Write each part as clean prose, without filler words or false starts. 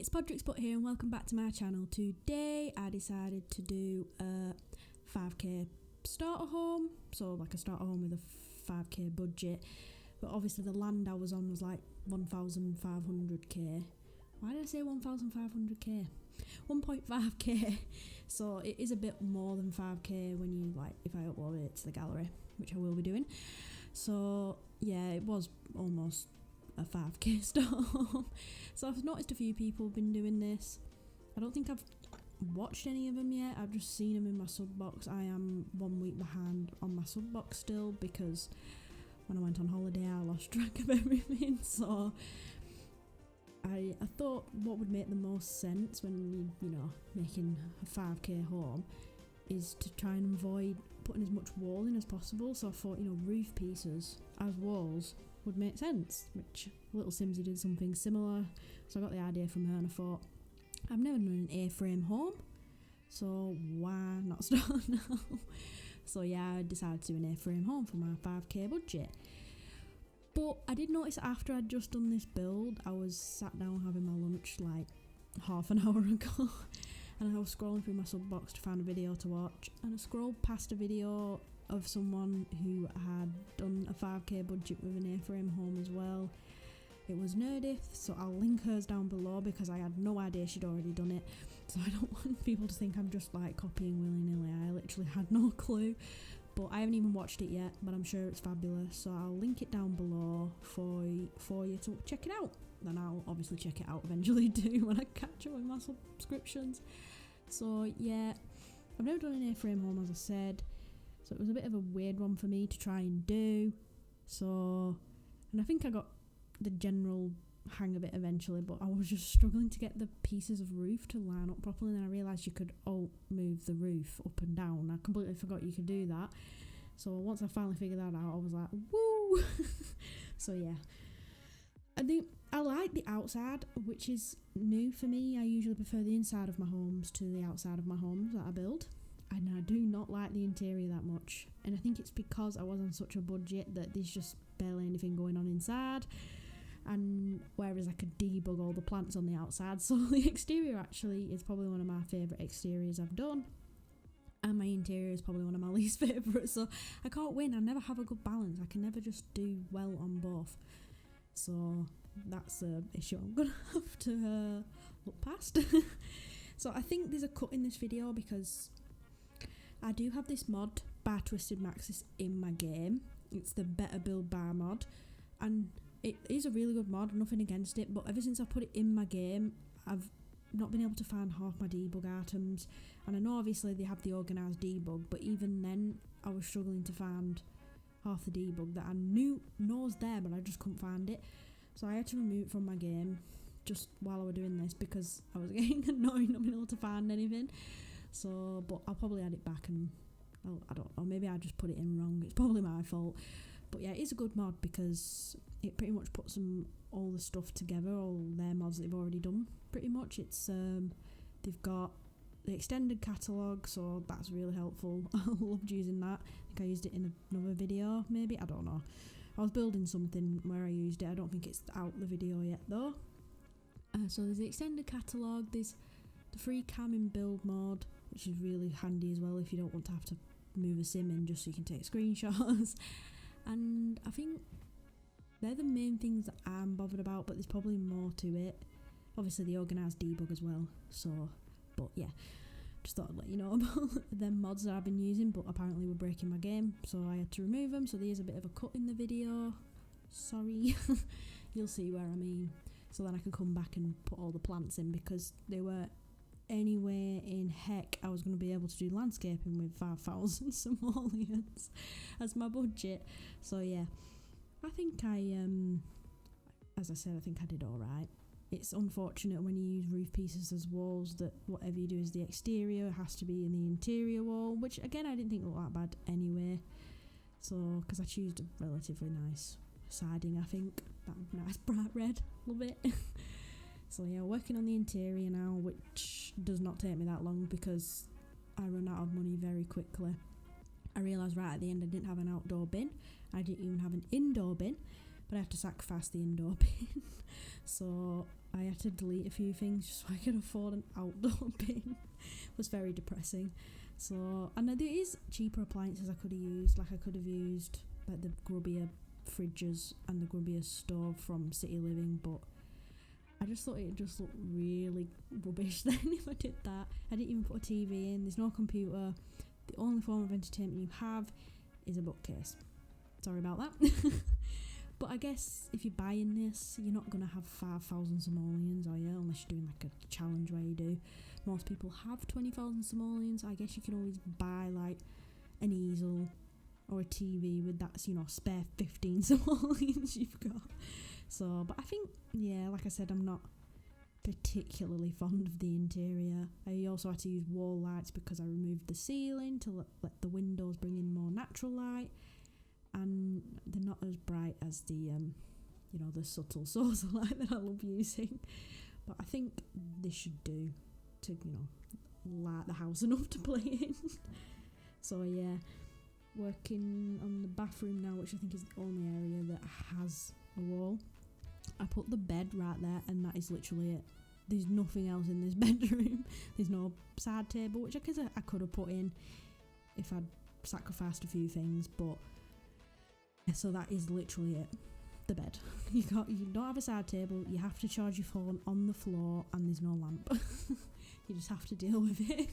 it's podricksbutt here and welcome back to my channel. Today I decided to do a 5k starter home, so like a starter home with a 5k budget, but obviously the land I was on was like 1,500k. Why did I say 1,500k? 1.5k, so it is a bit more than 5k when you if I upload it to the gallery, which I will be doing. So yeah, it was almost a 5k starter home. So I've noticed a few people have been doing this. I don't think I've watched any of them yet. I've just seen them in my sub box. I am 1 week behind on my sub box still because when I went on holiday I lost track of everything. So I thought what would make the most sense when you know, making a 5k home is to try and avoid putting as much wall in as possible. So I thought, you know, roof pieces as walls would make sense, which Little Simsy did something similar, so I got the idea from her and I thought, I've never done an A-frame home, so why not start now? So yeah, I decided to do an A-frame home for my 5k budget. But I did notice after I'd just done this build, I was sat down having my lunch like half an hour ago and I was scrolling through my sub box to find a video to watch, and I scrolled past a video of someone who had done a 5k budget with an A-frame home as well. It was Nerdyth, so I'll link hers down below because I had no idea she'd already done it, so I don't want people to think I'm just like copying willy-nilly. I literally had no clue, but I haven't even watched it yet, but I'm sure it's fabulous, so I'll link it down below for you to check it out. Then I'll obviously check it out eventually too when I catch up with my subscriptions. So yeah, I've never done an A-frame home, as I said, so it was a bit of a weird one for me to try and do. So, and I think I got the general hang of it eventually, but I was just struggling to get the pieces of roof to line up properly, and then I realised you could move the roof up and down. I completely forgot you could do that. So once I finally figured that out, I was like, woo! So yeah, I think I like the outside, which is new for me. I usually prefer the inside of my homes to the outside of my homes that I build, and I do not like the interior that much, and I think it's because I was on such a budget that there's just barely anything going on inside, and whereas I could debug all the plants on the outside. So the exterior actually is probably one of my favourite exteriors I've done, and my interior is probably one of my least favourite, so I can't win. I never have a good balance. I can never just do well on both, so that's an issue I'm gonna have to look past. So I think there's a cut in this video because I do have this mod by Twisted Maxis in my game. It's the Better Build Bar mod, and it is a really good mod, nothing against it, but ever since I put it in my game, I've not been able to find half my debug items. And I know obviously they have the organised debug, but even then I was struggling to find half the debug that I knows there, but I just couldn't find it. So I had to remove it from my game just while I was doing this because I was getting annoyed not being able to find anything. So, but I'll probably add it back, and I don't know, maybe I just put it in wrong. It's probably my fault. But yeah, it is a good mod because it pretty much puts all the stuff together, all their mods that they've already done. Pretty much, it's they've got the extended catalogue, so that's really helpful. I loved using that. I think I used it in another video, maybe, I don't know. I was building something where I used it. I don't think it's out the video yet though. So there's the extended catalogue. There's the free cam in build mode, which is really handy as well if you don't want to have to move a sim in just so you can take screenshots. And I think they're the main things that I'm bothered about, but there's probably more to it. Obviously the organised debug as well, so, but yeah, just thought I'd let you know about the mods that I've been using, but apparently were breaking my game, so I had to remove them. So there's a bit of a cut in the video, sorry. You'll see where I mean. So then I can come back and put all the plants in, because they were anywhere in heck I was going to be able to do landscaping with 5,000 simoleons as my budget. So yeah, I think as I said, I think I did alright. It's unfortunate when you use roof pieces as walls that whatever you do is the exterior has to be in the interior wall, which again I didn't think looked that bad anyway. So, because I chose a relatively nice siding, I think, that nice bright red, love it. So yeah, working on the interior now, which does not take me that long because I run out of money very quickly. I realised right at the end I didn't have an outdoor bin, I didn't even have an indoor bin, but I have to sacrifice the indoor bin. So I had to delete a few things just so I could afford an outdoor bin. It was very depressing. So, and there is cheaper appliances I could have used. Like I could have used like the grubbier fridges and the grubbier stove from City Living, but I just thought it just looked really rubbish then if I did that. I didn't even put a TV in, there's no computer. The only form of entertainment you have is a bookcase. Sorry about that. But I guess if you're buying this, you're not going to have 5,000 simoleons, are you? Unless you're doing like a challenge where you do. Most people have 20,000 simoleons. I guess you can always buy like an easel or a TV with that, you know, spare 15 simoleons you've got. So, but I think, yeah, like I said, I'm not particularly fond of the interior. I also had to use wall lights because I removed the ceiling to let the windows bring in more natural light. And they're not as bright as the, you know, the subtle source of light that I love using. But I think this should do to, you know, light the house enough to play in. So yeah, working on the bathroom now, which I think is the only area that has a wall. I put the bed right there, and that is literally it. There's nothing else in this bedroom. There's no side table, which I could have put in if I'd sacrificed a few things, but so that is literally it. The bed. You don't have a side table, you have to charge your phone on the floor, and there's no lamp. You just have to deal with it.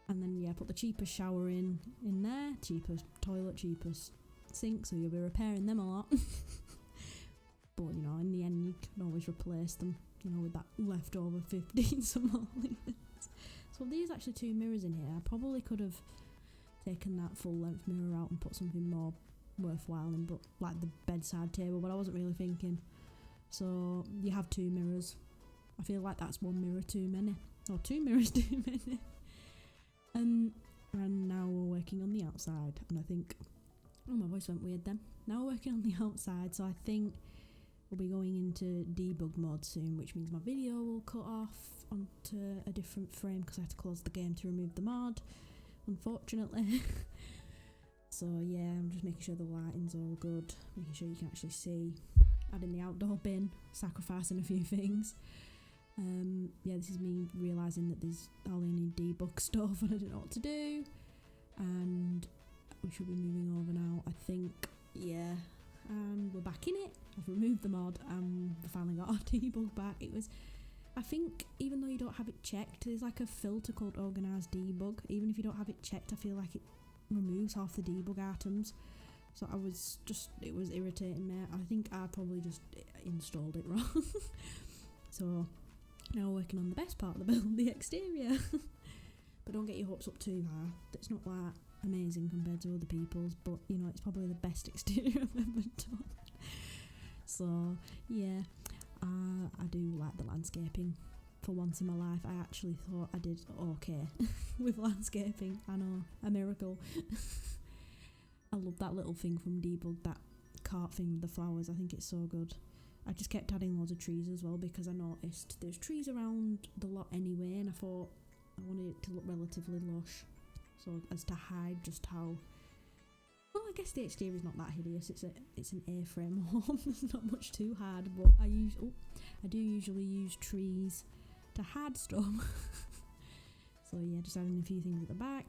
And then yeah, put the cheapest shower in there, cheapest toilet, cheapest sink, so you'll be repairing them a lot. But you know, in the end you can always replace them, you know, with that leftover 15 simoleons. So there's actually 2 mirrors in here. I probably could have taken that full length mirror out and put something more worthwhile in, but like the bedside table, but I wasn't really thinking. So you have 2 mirrors. I feel like that's 1 mirror too many, or 2 mirrors too many. And now we're working on the outside, and I think, oh, my voice went weird then. Now we're working on the outside, so I think we'll be going into debug mode soon, which means my video will cut off onto a different frame because I had to close the game to remove the mod, unfortunately. So yeah, I'm just making sure the lighting's all good, making sure you can actually see, adding the outdoor bin, sacrificing a few things. Yeah, this is me realising that there's only any debug stuff and I don't know what to do, and we should be moving over now, I think. Yeah, and we're back in it. I've removed the mod and we finally got our debug back. It was, I think, even though you don't have it checked, there's like a filter called Organized Debug. Even if you don't have it checked, I feel like it removes half the debug items. So I was just, it was irritating me. I think I probably just installed it wrong. So now we're working on the best part of the build, the exterior. But don't get your hopes up too high. It's not like amazing compared to other people's, but you know, it's probably the best exterior I've ever done. So yeah, I do like the landscaping. For once in my life, I actually thought I did okay with landscaping. I know, a miracle. I love that little thing from Debug, that cart thing with the flowers. I think it's so good. I just kept adding loads of trees as well because I noticed there's trees around the lot anyway, and I thought I wanted it to look relatively lush, so as to hide just how, well, I guess the exterior is not that hideous. It's an A-frame home. There's not much too hard, but I do usually use trees to hide stuff. So yeah, just adding a few things at the back,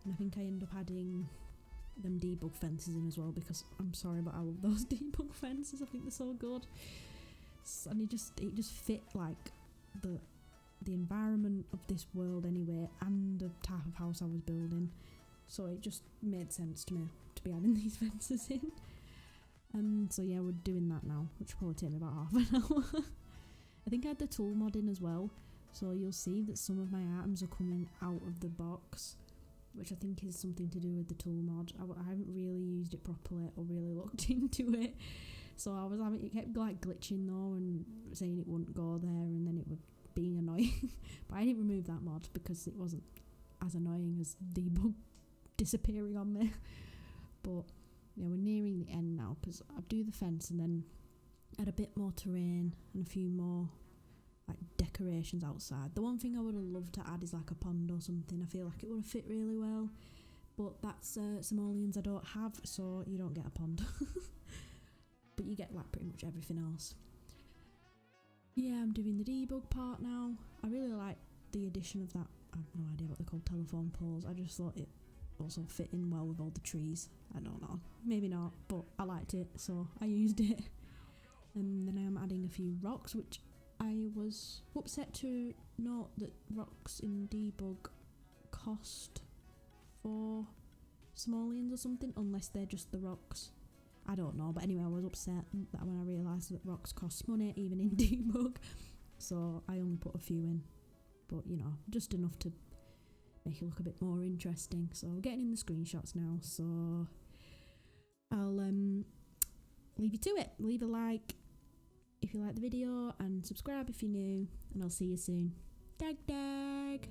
and I think I end up adding them debug fences in as well, because I'm sorry, but I love those debug fences. I think they're so good, and it just fit like the environment of this world anyway, and the type of house I was building. So it just made sense to me to be adding these fences in. So yeah, we're doing that now, which will probably take me about half an hour. I think I had the tool mod in as well, so you'll see that some of my items are coming out of the box, which I think is something to do with the tool mod. I haven't really used it properly or really looked into it, so it kept like glitching though and saying it wouldn't go there, and then it would being annoying. But I didn't remove that mod because it wasn't as annoying as debug disappearing on me. But yeah, we're nearing the end now because I do the fence and then add a bit more terrain and a few more like decorations outside. The one thing I would have loved to add is like a pond or something. I feel like it would have fit really well, but that's simoleons I don't have, so you don't get a pond. but you get like pretty much everything else. Yeah, I'm doing the debug part now. I really like the addition of that. I have no idea what they're called, telephone poles. I just thought it also fit in well with all the trees. I don't know, maybe not, but I liked it, so I used it. And then I am adding a few rocks, which I was upset to note that rocks in debug cost 4 simoleons or something, unless they're just the rocks. I don't know, but anyway, I was upset that when I realised that rocks cost money even in debug, so I only put a few in, but you know, just enough to make it look a bit more interesting. So we're getting in the screenshots now, so I'll leave you to it. Leave a like if you like the video and subscribe if you're new, and I'll see you soon. Dag dag!